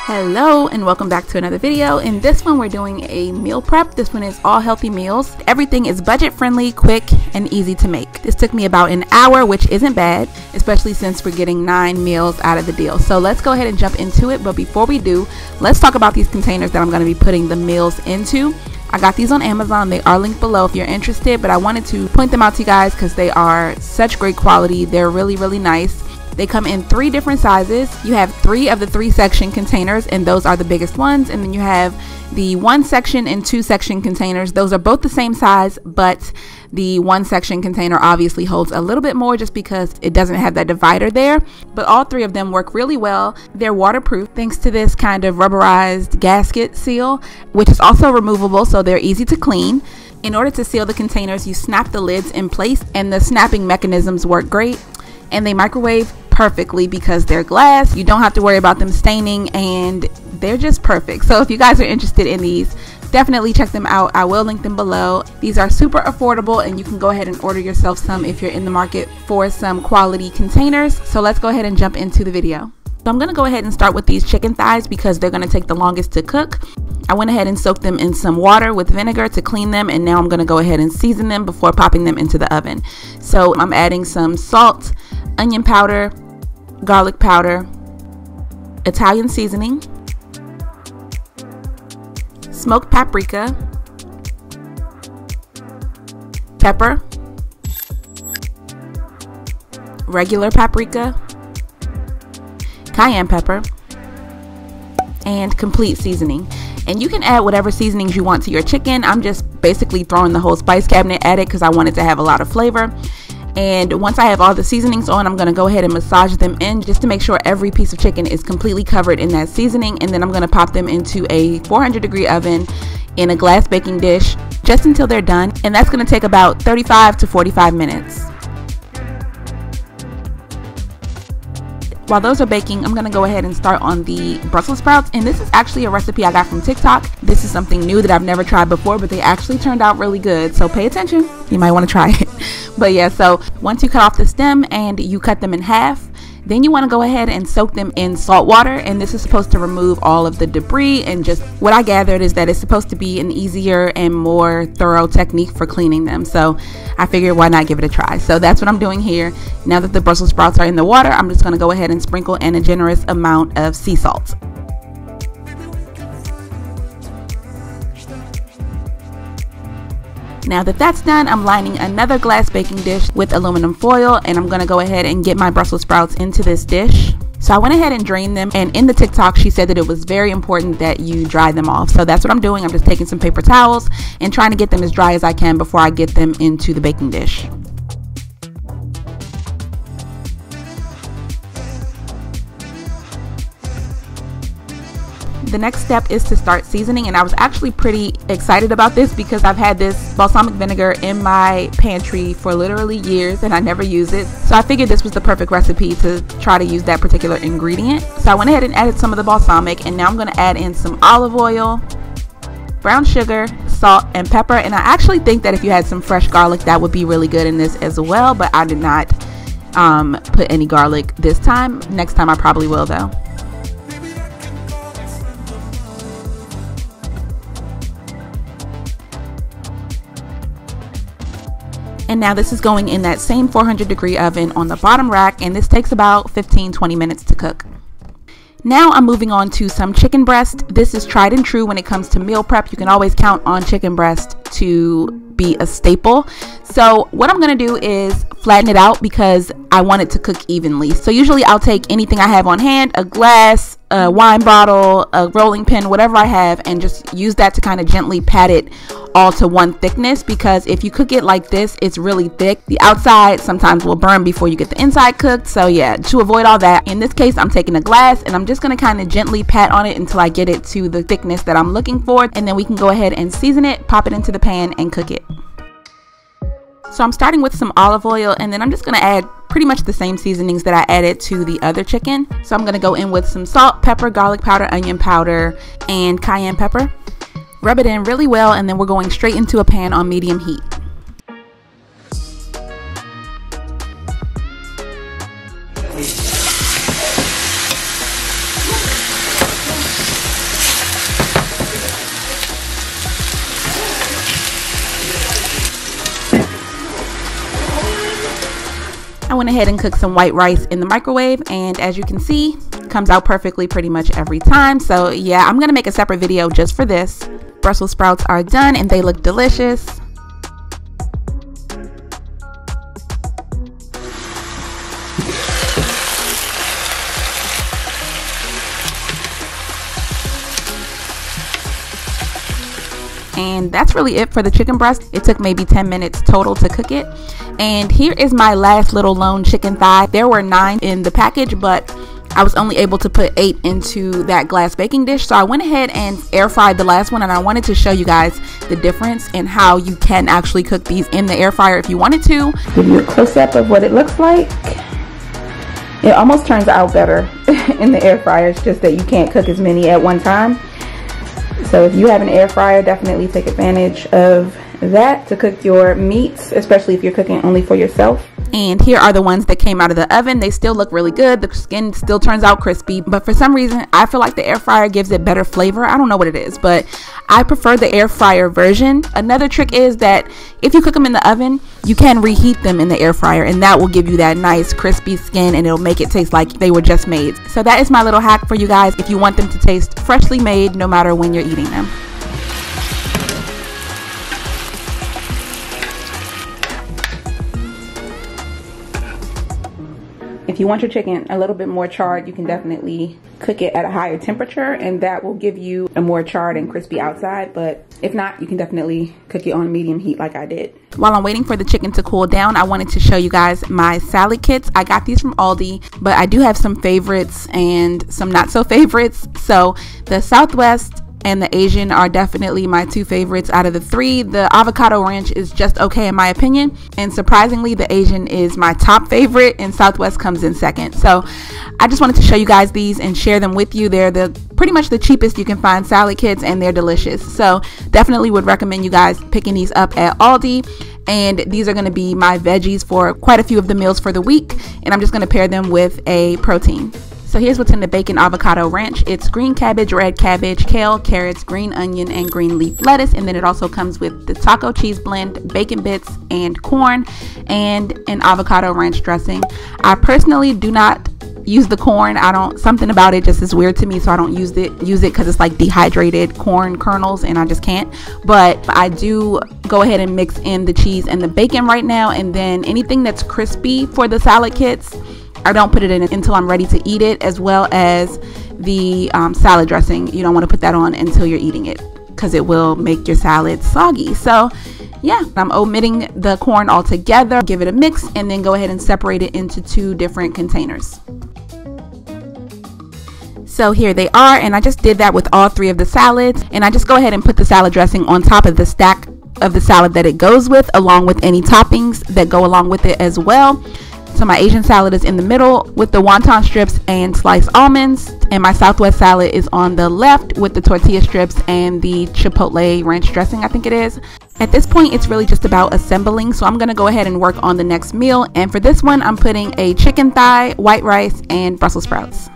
Hello and welcome back to another video. In this one we're doing a meal prep. This one is all healthy meals. Everything is budget friendly, quick, and easy to make. This took me about an hour, which isn't bad, especially since we're getting 9 meals out of the deal. So let's go ahead and jump into it. But before we do, let's talk about these containers that I'm going to be putting the meals into. I got these on Amazon. They are linked below if you're interested, but I wanted to point them out to you guys because they are such great quality. They're really nice. They come in 3 different sizes. You have 3 of the 3 section containers, and those are the biggest ones. And then you have the 1 section and 2 section containers. Those are both the same size, but the 1 section container obviously holds a little bit more just because it doesn't have that divider there. But all 3 of them work really well. They're waterproof thanks to this kind of rubberized gasket seal, which is also removable, so they're easy to clean. In order to seal the containers, you snap the lids in place, and the snapping mechanisms work great. And they microwave perfectly because they're glass. You don't have to worry about them staining, and they're just perfect. So if you guys are interested in these, definitely check them out. I will link them below. These are super affordable, and you can go ahead and order yourself some if you're in the market for some quality containers. So let's go ahead and jump into the video. So I'm going to go ahead and start with these chicken thighs because they're going to take the longest to cook. I went ahead and soaked them in some water with vinegar to clean them, and now I'm going to go ahead and season them before popping them into the oven. So I'm adding some salt, onion powder, garlic powder, Italian seasoning, smoked paprika, pepper, regular paprika, cayenne pepper, and complete seasoning. And you can add whatever seasonings you want to your chicken. I'm just basically throwing the whole spice cabinet at it because I want it to have a lot of flavor. And once I have all the seasonings on, I'm going to go ahead and massage them in just to make sure every piece of chicken is completely covered in that seasoning. And then I'm going to pop them into a 400-degree oven in a glass baking dish just until they're done. And that's going to take about 35 to 45 minutes. While those are baking, I'm going to go ahead and start on the Brussels sprouts. And this is actually a recipe I got from TikTok. This is something new that I've never tried before, but they actually turned out really good. So pay attention. You might want to try it. But yeah, so once you cut off the stem and you cut them in half, then you want to go ahead and soak them in salt water. And this is supposed to remove all of the debris. And just what I gathered is that it's supposed to be an easier and more thorough technique for cleaning them. So I figured, why not give it a try? So that's what I'm doing here. Now that the Brussels sprouts are in the water, I'm just going to go ahead and sprinkle in a generous amount of sea salt. Now that that's done, I'm lining another glass baking dish with aluminum foil, and I'm going to go ahead and get my Brussels sprouts into this dish. So I went ahead and drained them, and in the TikTok she said that it was very important that you dry them off. So that's what I'm doing. I'm just taking some paper towels and trying to get them as dry as I can before I get them into the baking dish. The next step is to start seasoning, and I was actually pretty excited about this because I've had this balsamic vinegar in my pantry for literally years and I never use it. So I figured this was the perfect recipe to try to use that particular ingredient. So I went ahead and added some of the balsamic, and now I'm going to add in some olive oil, brown sugar, salt, and pepper. And I actually think that if you had some fresh garlic, that would be really good in this as well, but I did not put any garlic this time. Next time I probably will though. And now this is going in that same 400-degree oven on the bottom rack, and this takes about 15-20 minutes to cook. Now I'm moving on to some chicken breast. This is tried and true when it comes to meal prep. You can always count on chicken breast to be a staple. So what I'm going to do is flatten it out because I want it to cook evenly. So usually I'll take anything I have on hand, a glass, a wine bottle, a rolling pin, whatever I have, and just use that to kind of gently pat it all to one thickness, because if you cook it like this, it's really thick. The outside sometimes will burn before you get the inside cooked. So yeah, to avoid all that, in this case I'm taking a glass and I'm just going to kind of gently pat on it until I get it to the thickness that I'm looking for, and then we can go ahead and season it, pop it into the pan, and cook it. So I'm starting with some olive oil, and then I'm just going to add pretty much the same seasonings that I added to the other chicken. So I'm going to go in with some salt, pepper, garlic powder, onion powder, and cayenne pepper. Rub it in really well, and then we're going straight into a pan on medium heat. went ahead and cooked some white rice in the microwave, and as you can see, it comes out perfectly pretty much every time. So yeah, I'm gonna make a separate video just for this. Brussels sprouts are done and they look delicious. And that's really it for the chicken breast. It took maybe 10 minutes total to cook it. And here is my last little lone chicken thigh. There were 9 in the package, but I was only able to put 8 into that glass baking dish. So I went ahead and air fried the last one, and I wanted to show you guys the difference in how you can actually cook these in the air fryer if you wanted to. Give you a close-up of what it looks like. It almost turns out better in the air fryer. It's just that you can't cook as many at one time. So if you have an air fryer, definitely take advantage of that to cook your meats, especially if you're cooking only for yourself. And here are the ones that came out of the oven. They still look really good. The skin still turns out crispy, but for some reason I feel like the air fryer gives it better flavor. I don't know what it is, but I prefer the air fryer version. Another trick is that if you cook them in the oven, you can reheat them in the air fryer, and that will give you that nice crispy skin, and it'll make it taste like they were just made. So that is my little hack for you guys if you want them to taste freshly made no matter when you're eating them. If you want your chicken a little bit more charred, you can definitely cook it at a higher temperature, and that will give you a more charred and crispy outside. But if not, you can definitely cook it on medium heat like I did. While I'm waiting for the chicken to cool down, I wanted to show you guys my salad kits. I got these from Aldi, but I do have some favorites and some not so favorites. So the Southwest and the Asian are definitely my 2 favorites out of the 3. The avocado ranch is just okay in my opinion, and surprisingly the Asian is my top favorite and Southwest comes in second. So I just wanted to show you guys these and share them with you. They're pretty much the cheapest you can find salad kits, and they're delicious. So definitely would recommend you guys picking these up at Aldi. And these are going to be my veggies for quite a few of the meals for the week, and I'm just going to pair them with a protein. So here's what's in the bacon avocado ranch. It's green cabbage, red cabbage, kale, carrots, green onion, and green leaf lettuce. And then it also comes with the taco cheese blend, bacon bits, and corn, and an avocado ranch dressing. I personally do not use the corn. Something about it just is weird to me, so I don't use it because it's like dehydrated corn kernels and I just can't. But I do go ahead and mix in the cheese and the bacon right now, and then anything that's crispy for the salad kits, I don't put it in until I'm ready to eat it, as well as the salad dressing. You don't want to put that on until you're eating it because it will make your salad soggy. So yeah, I'm omitting the corn altogether. Give it a mix and then go ahead and separate it into 2 different containers. So here they are, and I just did that with all 3 of the salads, and I just go ahead and put the salad dressing on top of the stack of the salad that it goes with, along with any toppings that go along with it as well. So my Asian salad is in the middle with the wonton strips and sliced almonds, and my Southwest salad is on the left with the tortilla strips and the chipotle ranch dressing, I think it is. At this point, it's really just about assembling, so I'm going to go ahead and work on the next meal. And for this one, I'm putting a chicken thigh, white rice, and Brussels sprouts.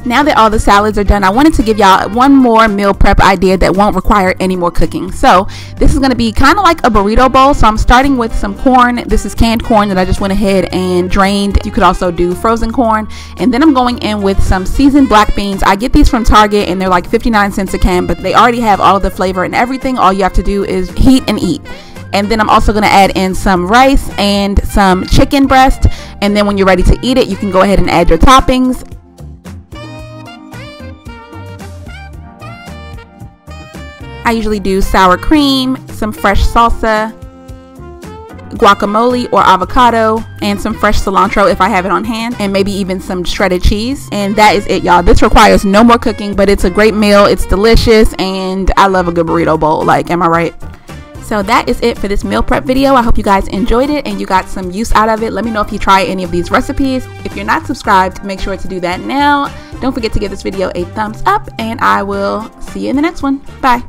Now that all the salads are done, I wanted to give y'all one more meal prep idea that won't require any more cooking. So this is going to be kind of like a burrito bowl. So I'm starting with some corn. This is canned corn that I just went ahead and drained. You could also do frozen corn. And then I'm going in with some seasoned black beans. I get these from Target and they're like 59 cents a can, but they already have all of the flavor and everything. All you have to do is heat and eat. And then I'm also going to add in some rice and some chicken breast. And then when you're ready to eat it, you can go ahead and add your toppings. I usually do sour cream, some fresh salsa, guacamole or avocado, and some fresh cilantro if I have it on hand, and maybe even some shredded cheese. And that is it, y'all. This requires no more cooking, but it's a great meal. It's delicious, and I love a good burrito bowl. Like, am I right? So that is it for this meal prep video. I hope you guys enjoyed it and you got some use out of it. Let me know if you try any of these recipes. If you're not subscribed, make sure to do that now. Don't forget to give this video a thumbs up, and I will see you in the next one. Bye.